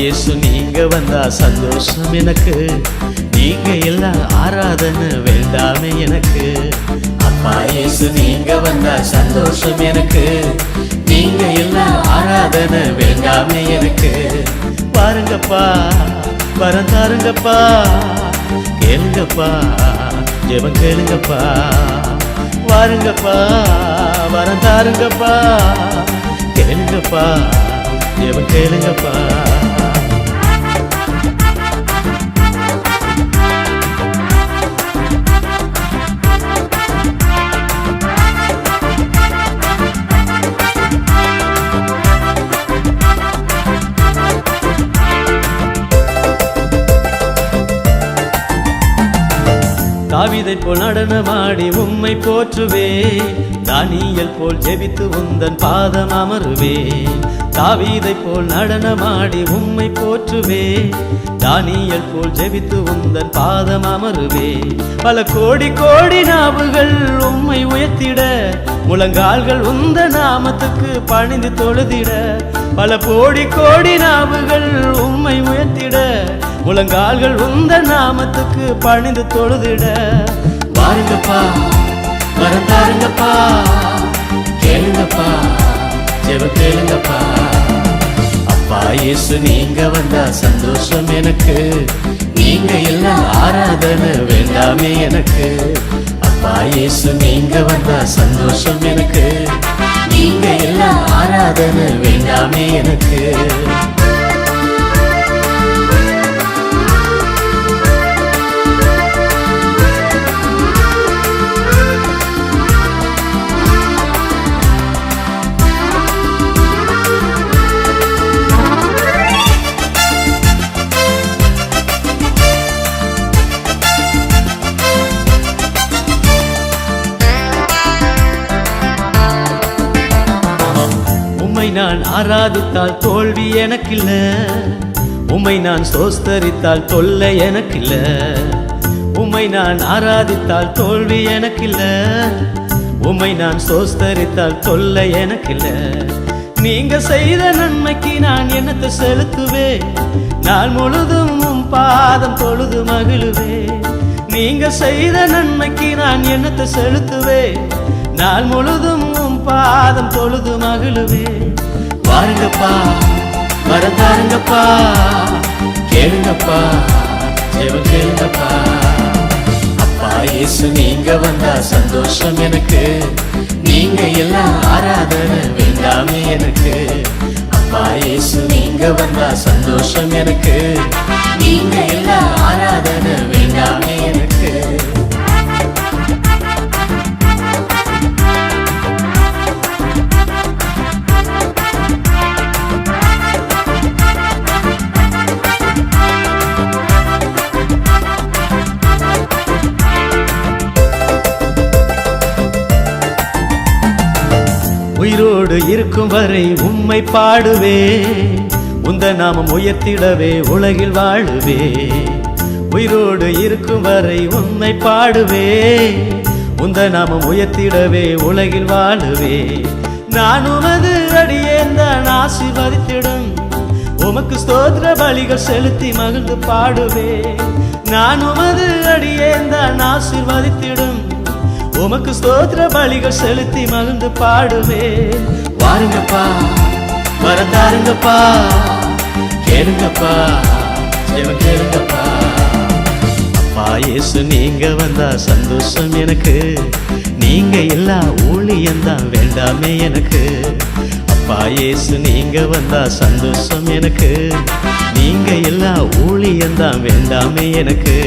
இயேசு நீங்க வந்தா சந்தோஷம் எனக்கு, நீங்க எல்லாம் ஆராதனை வேண்டாமே எனக்கு. அப்பா இயேசு நீங்க வந்தா சந்தோஷம் எனக்கு, நீங்க எல்லாம் ஆராதனை வேண்டாமே எனக்கு. பாருங்கப்பா வரம் தாருங்கப்பா, கேளுங்கப்பா ஜெபம் கேளுங்கப்பா. வாருங்கப்பா வரம் தாருங்கப்பா, கேளுங்கப்பா ஜெபம் கேளுங்கப்பா. தாவீதை போல் நடனமாடி உம்மை போற்றுவே, தானியேல் போல் ஜெபித்து உந்தன் பாதம் அமருவே. தாவீதை போல் நடனமாடி உம்மை போற்றுவே, தானியேல் போல் ஜெபித்து உந்தன் பாதம் அமருவே. பல கோடி கோடி நாவுகள் உம்மை உயர்த்திட, முழங்கால்கள் உந்த நாமத்துக்கு பணிந்து தொழுதிட. பல கோடி கோடி நாவுகள் உம்மை உயர்த்திட, முழங்கால்கள் உந்த நாமத்துக்கு பணிந்து தொழுதிட. வாருங்கப்பா வரம் தாருங்கப்பா, கேளுங்கப்பா ஜெபம் கேளுங்கப்பா. அப்பா இயேசு நீங்க வந்தா சந்தோஷம் எனக்கு, நீங்க எல்லாம் ஆராதனை வேண்டாமே எனக்கு. அப்பா இயேசு நீங்க வந்தா சந்தோஷம் எனக்கு, நீங்க எல்லாம் ஆராதனை வேண்டாமே எனக்கு. நான் ஆராதித்தால் தோல்வி எனக்கில்ல, உம்மை நான் சோஸ்தரித்தால் தொல்லை எனக்கில்ல. உம்மை நான் ஆராதித்தால் தோல்வி எனக்கில்ல, உம்மை நான் சோஸ்தரித்தால் தொல்லை எனக்கில்ல. நீங்க செய்த நன்மைக்கு நான் என்னத்தை செலுத்துவே, நாள் முழுதும் உம் பாதம் தொழுது மகிழுவே. நீங்க செய்த நன்மைக்கு நான் என்னத்தை செலுத்துவே, நாள் முழுதும் உம் பாதம் தொழுது மகிழுவே. வாருங்கப்பா வரம் தாருங்கப்பா, கேளுங்கப்பா ஜெபம் கேளுங்கப்பா. அப்பா இயேசு நீங்க வந்தா சந்தோஷம் எனக்கு, நீங்க எல்லாம் ஆராதனை வேண்டாமே எனக்கு. அப்பா இயேசு நீங்க வந்தா சந்தோஷம் எனக்கு, நீங்க எல்லாம் ஆராதனை வேண்டாமே எனக்கு. உயிரோடு இருக்கும் வரை உம்மை பாடுவே, உந்த நாமம் உயர்த்திடவே உலகில் வாழுவே. உயிரோடு இருக்கும் வரை உம்மை பாடுவே, உந்த நாமம் உயர்த்திடவே உலகில் வாழுவே. நான் உமது அடியேந்தான் ஆசீர்வதித்திடும், உமக்கு ஸ்தோத்திர பலிகள் செலுத்தி மகிழ்ந்து பாடுவே. நான் உமது அடியேந்தான் ஆசீர்வதித்திடும், உமக்கு ஸ்தோத்திர பலிகள் செலுத்தி மகிழ்ந்து பாடுவே. வாருங்கப்பா வரம் தாருங்கப்பா, கேளுங்கப்பா ஜெபம் கேளுங்கப்பா. அப்பா இயேசு நீங்க வந்தா சந்தோஷம் எனக்கு, நீங்க எல்லா ஊழியந்தான் வேண்டாமே எனக்கு. அப்பா இயேசு நீங்க வந்தா சந்தோஷம் எனக்கு, நீங்க எல்லா ஊழியந்தான் வேண்டாமே எனக்கு.